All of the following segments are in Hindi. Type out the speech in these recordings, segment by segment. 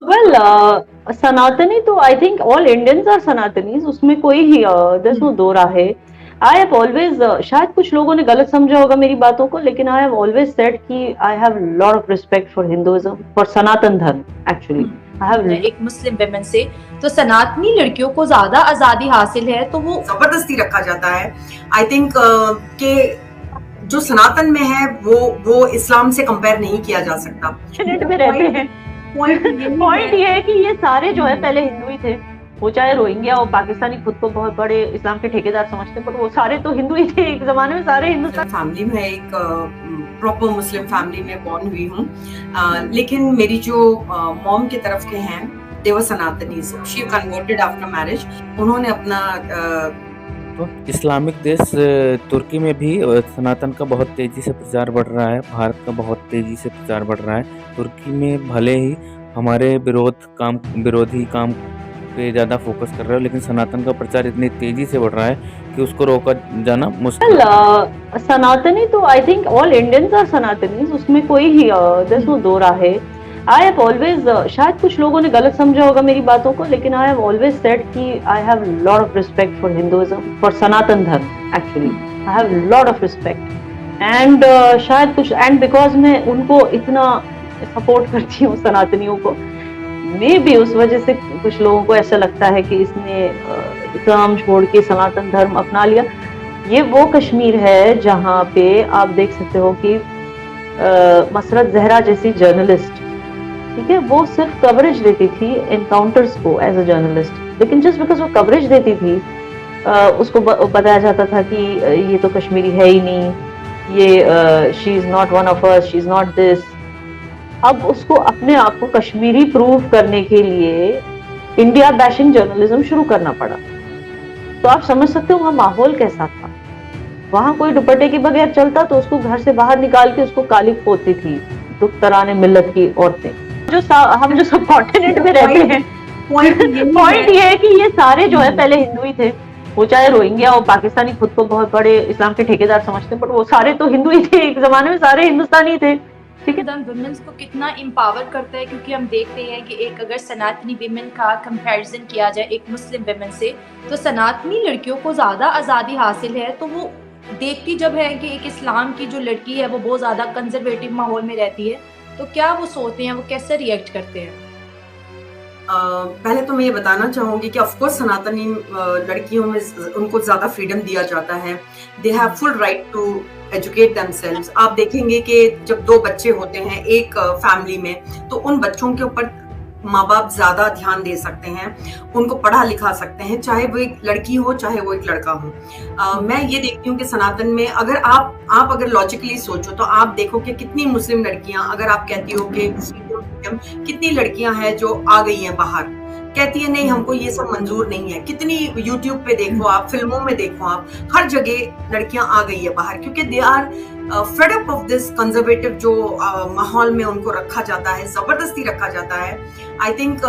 वेल सनातनी तो I think all Indians are Sanatanis, उसमें कोई ही देयर नो दो राह है। आई हैव ऑलवेज, शायद कुछ लोगों ने गलत समझा होगा मेरी बातों को, लेकिन आई हैव ऑलवेज सेड कि I have lot of respect for Hinduism, for Sanatan Dharma actually. I have एक मुस्लिम वेमेन से, तो सनातनी लड़कियों को ज्यादा आजादी हासिल है, तो वो जबरदस्ती रखा जाता है। आई थिंक कि जो सनातन में है वो इस्लाम से कंपेयर नहीं किया जा सकता। में रहते हैं। पॉइंट ये है कि ये सारे जो है पहले हिंदू ही थे, वो चाहे रोहिंग्या और पाकिस्तानी खुद को बहुत बड़े इस्लाम के ठेकेदार समझते, पर वो सारे तो हिंदू ही थे एक जमाने में, सारे हिंदुस्तान फैमिली में एक प्रॉपर मुस्लिम फैमिली में बॉर्न हुई हूँ, लेकिन मेरी जो मॉम की तरफ के हैं they were Sanatanis. She converted after marriage. उन्होंने अपना तो इस्लामिक देश तुर्की में भी सनातन का बहुत तेज़ी से प्रचार बढ़ रहा है। भारत का बहुत तेज़ी से प्रचार बढ़ रहा है। तुर्की में भले ही हमारे विरोधी काम पे ज़्यादा फोकस कर रहे हो, लेकिन सनातन का प्रचार इतनी तेज़ी से बढ़ रहा है कि उसको रोका जाना मुश्किल है। सनातनी तो I think all Indians are Sanatanis, उसमें कोई ही देयर नो दो राह है। आई हैव ऑलवेज, शायद कुछ लोगों ने गलत समझा होगा मेरी बातों को, लेकिन आई हैव ऑलवेज सेड कि I have lot of respect for Hinduism, for Sanatan Dharma actually. I have lot of respect and शायद कुछ, एंड बिकॉज मैं उनको इतना सपोर्ट करती हूँ सनातनियों को, मे भी उस वजह से कुछ लोगों को ऐसा लगता है कि इसने इस्लाम छोड़ के सनातन धर्म अपना लिया। ये वो कश्मीर है जहाँ पे आप देख सकते हो कि मसरत जहरा जैसी जर्नलिस्ट, ठीक है, वो सिर्फ कवरेज देती थी एनकाउंटर्स को एज अ जर्नलिस्ट, लेकिन जस्ट बिकॉज वो कवरेज देती थी उसको बताया जाता था कि ये तो कश्मीरी है ही नहीं, ये she is not one of us, she is not this. अब उसको अपने आप को कश्मीरी प्रूव करने के लिए इंडिया बैशिंग जर्नलिज्म शुरू करना पड़ा। तो आप समझ सकते हो वहां माहौल कैसा था। वहां कोई दुपट्टे के बगैर चलता तो उसको घर से बाहर निकाल के उसको काली पोती थी दुख तराने मिल्लत की औरतें। हम जो सब कॉन्टिनेंट में रहते हैं, पॉइंट ये है कि ये सारे जो है पहले हिंदू ही थे, वो चाहे रोहिंग्या और पाकिस्तानी खुद को बहुत बड़े इस्लाम के ठेकेदार समझते, पर वो सारे तो हिंदू ही थे एक जमाने में, सारे हिंदुस्तानी थे। ठीक है, वुमेन्स को कितना एम्पावर करता है, क्योंकि हम देखते हैं कि एक अगर सनातनी विमेन का कंपैरिजन किया जाए एक मुस्लिम विमेन से, तो सनातनी लड़कियों को ज़्यादा आज़ादी हासिल है, तो वो देखती जब है कि एक इस्लाम की जो लड़की है वो बहुत ज़्यादा कंजर्वेटिव माहौल में रहती है, तो क्या वो सोचते हैं, वो कैसे रिएक्ट करते हैं? पहले तो मैं ये बताना चाहूंगी कि ऑफकोर्स सनातनी लड़कियों में उनको ज्यादा फ्रीडम दिया जाता है। They have full right to educate themselves. आप देखेंगे कि जब दो बच्चे होते हैं एक फैमिली में, तो उन बच्चों के ऊपर माँ बाप ज्यादा ध्यान दे सकते हैं, उनको पढ़ा लिखा सकते हैं, चाहे वो एक लड़की हो चाहे वो एक लड़का हो। मैं ये देखती हूँ कि सनातन में अगर आप अगर लॉजिकली सोचो तो आप देखो कि कितनी मुस्लिम लड़कियां, अगर आप कहती हो कि कितनी लड़कियां हैं जो आ गई हैं बाहर, कहती है नहीं हमको ये सब मंजूर नहीं है। कितनी यूट्यूब पे देखो आप, फिल्मों में देखो आप, हर जगह लड़कियां आ गई है बाहर, क्योंकि they are fed up of this conservative जो माहौल में उनको रखा जाता है, जबरदस्ती रखा जाता है। आई थिंक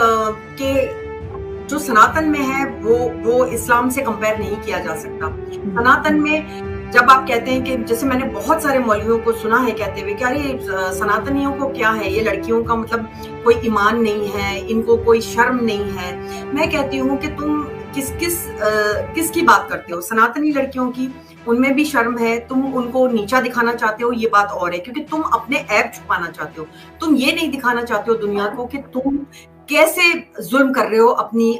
कि जो सनातन में है वो इस्लाम से कंपेयर नहीं किया जा सकता। सनातन में जब आप कहते हैं कि, जैसे मैंने बहुत सारे मौलवियों को सुना है कहते हुए कि अरे सनातनियों को क्या है, ये लड़कियों का मतलब कोई ईमान नहीं है, इनको कोई शर्म नहीं है। मैं कहती हूँ कि तुम किसकी बात करते हो? सनातनी लड़कियों की, उनमें भी शर्म है। तुम उनको नीचा दिखाना चाहते हो, ये बात और है, क्योंकि तुम अपने ऐब छुपाना चाहते हो। तुम ये नहीं दिखाना चाहते हो दुनिया को कि तुम कैसे जुल्म कर रहे हो अपनी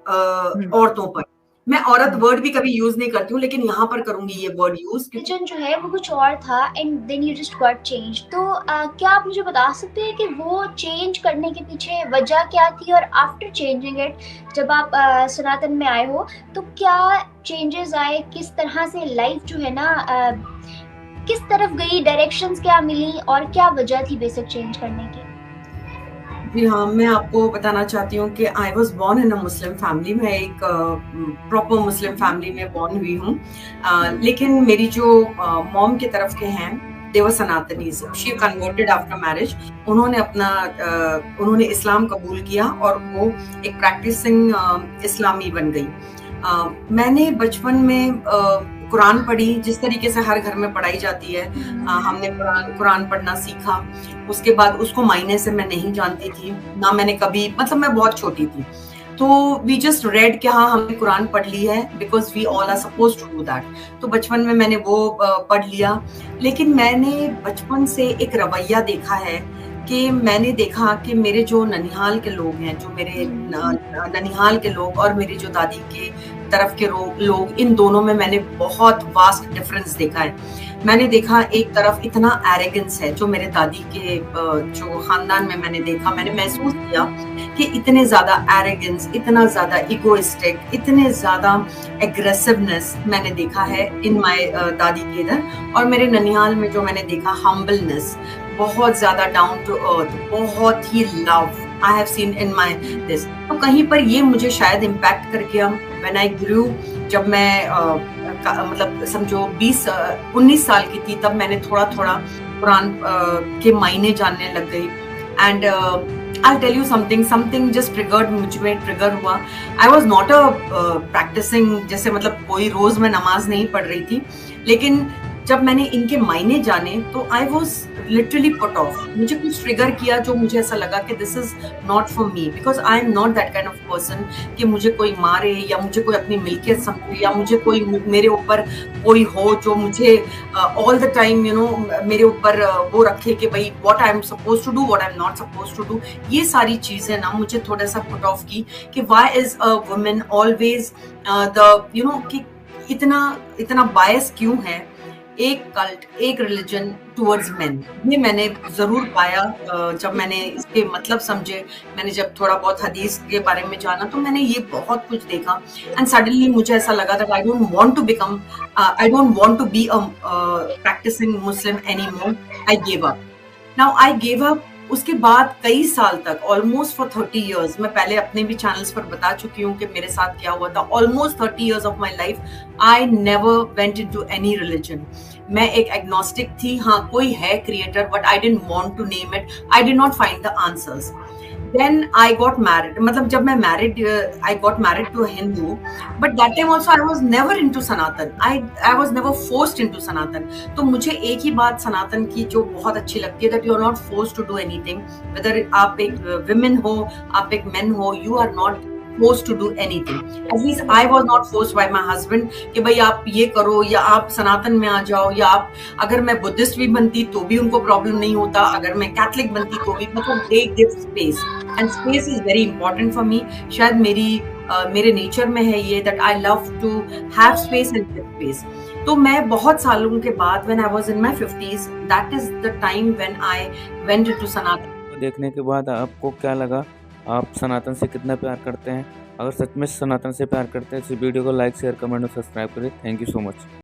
औरतों पर। मैं औरत वर्ड भी कभी यूज नहीं करती हूँ, लेकिन यहाँ पर करूंगी ये वर्ड यूज। रिलीजन जो है वो कुछ और था and then you just got change. तो क्या आप मुझे बता सकते हैं कि वो चेंज करने के पीछे वजह क्या थी, और आफ्टर चेंजिंग इट जब आप सनातन में आए हो तो क्या चेंजेस आए, किस तरह से लाइफ जो है ना किस तरफ गई, डायरेक्शंस क्या मिली, और क्या वजह थी बेसिक चेंज करने की? जी हाँ, मैं आपको बताना चाहती हूँ कि I was born in a Muslim family. मैं एक प्रॉपर मुस्लिम फैमिली में बॉर्न हुई हूँ, लेकिन मेरी जो मॉम की तरफ के हैं they were Sanatanis. She converted after marriage. उन्होंने इस्लाम कबूल किया और वो एक प्रैक्टिसिंग इस्लामी बन गई। मैंने बचपन में कुरान पढ़ी जिस तरीके से हर घर में पढ़ाई जाती है। हमने कुरान पढ़ना सीखा। उसके बाद उसको मायने से मैं नहीं जानती थी, ना मैंने कभी, मतलब मैं बहुत छोटी थी, तो वी जस्ट रेड कि हाँ हमने कुरान पढ़ ली है, because we all are suppose to do that. तो बचपन में मैंने वो पढ़ लिया। लेकिन मैंने बचपन से एक रवैया देखा है कि मैंने देखा कि मेरे जो ननिहाल के लोग हैं, जो मेरे ननिहाल के लोग और मेरी जो दादी के तरफ के लोग, इन दोनों में मैंने बहुत वास्ट डिफरेंस देखा है। मैंने देखा एक तरफ इतना एरोगेंस है जो मेरे दादी के जो खानदान में मैंने देखा, मैंने महसूस किया कि इतने ज्यादा एरोगेंस, इतना ज्यादा इगोइस्टिक, इतने ज्यादा एग्रेसिवनेस मैंने देखा है इन माय दादी के इधर। और मेरे ननिहाल में जो मैंने देखा हम्बलनेस, बहुत ज्यादा डाउन टू अर्थ, बहुत ही love I have seen in my this. तो कहीं पर ये मुझे शायद इम्पैक्ट कर गया व्हेन आई ग्रू। जब मैं मतलब समझो 19 साल की थी, तब मैंने थोड़ा थोड़ा कुरान के मायने जानने लग गई। And I tell you something just triggered, मुझ में ट्रिगर हुआ। I was not a practising, जैसे मतलब कोई रोज मैं नमाज नहीं पढ़ रही थी, लेकिन जब मैंने इनके मायने जाने तो I was literally put off. मुझे कुछ ट्रिगर किया जो मुझे ऐसा लगा कि this is not for me, because I am not that kind of person कि मुझे कोई मारे या मुझे कोई अपनी मिल्कियत समझे या मुझे कोई मेरे ऊपर कोई हो जो मुझे ऑल द टाइम मेरे ऊपर वो रखे कि भाई what I am suppose to do, what I am not suppose to do. ये सारी चीजें ना मुझे थोड़ा सा पुट ऑफ की कि why is a women always कि इतना बायस क्यों है एक कल्ट, एक रिलीजन टुवर्ड्स मेन। ये मैंने जरूर पाया जब मैंने इसके मतलब समझे, मैंने जब थोड़ा बहुत हदीस के बारे में जाना, तो मैंने ये बहुत कुछ देखा। एंड सडनली मुझे ऐसा लगा था I don't want to be a practising Muslim anymore. I gave up. Now I gave up. उसके बाद कई साल तक, ऑलमोस्ट फॉर 30 years, मैं पहले अपने भी चैनल्स पर बता चुकी हूँ कि मेरे साथ क्या हुआ था। Almost 30 years of my life I never went into any religion. मैं एक एग्नोस्टिक थी। हाँ, कोई है creator, but I didn't want to name it. I did not find the answers. Then I got married. मतलब जब मैं married, I got married to a Hindu, but that time also I was never into Sanatan. I was never forced into Sanatan. तो मुझे एक ही बात सनातन की जो बहुत अच्छी लगती है, that you are not forced to do anything. Whether आप एक women हो, आप एक men हो, you are not forced to do anything. At least I was not forced by my husband कि भाई आप ये करो या आप सनातन में आ जाओ, या आप, अगर मैं बुद्धिस्ट भी बनती तो भी उनको प्रॉब्लम नहीं होता, अगर मैं कैथलिक बनती तो भी, मतलब they give space and space is very important for me. शायद मेरे नेचर में है ये, that I love to have space and give space. तो मैं बहुत सालों के बाद when I was in my 50s, that is the time when I went into Sanatan. देखने के बाद आपको क्या लगा? आप सनातन से कितना प्यार करते हैं? अगर सच में सनातन से प्यार करते हैं तो इस वीडियो को लाइक, शेयर, कमेंट और सब्सक्राइब करें। Thank you so much.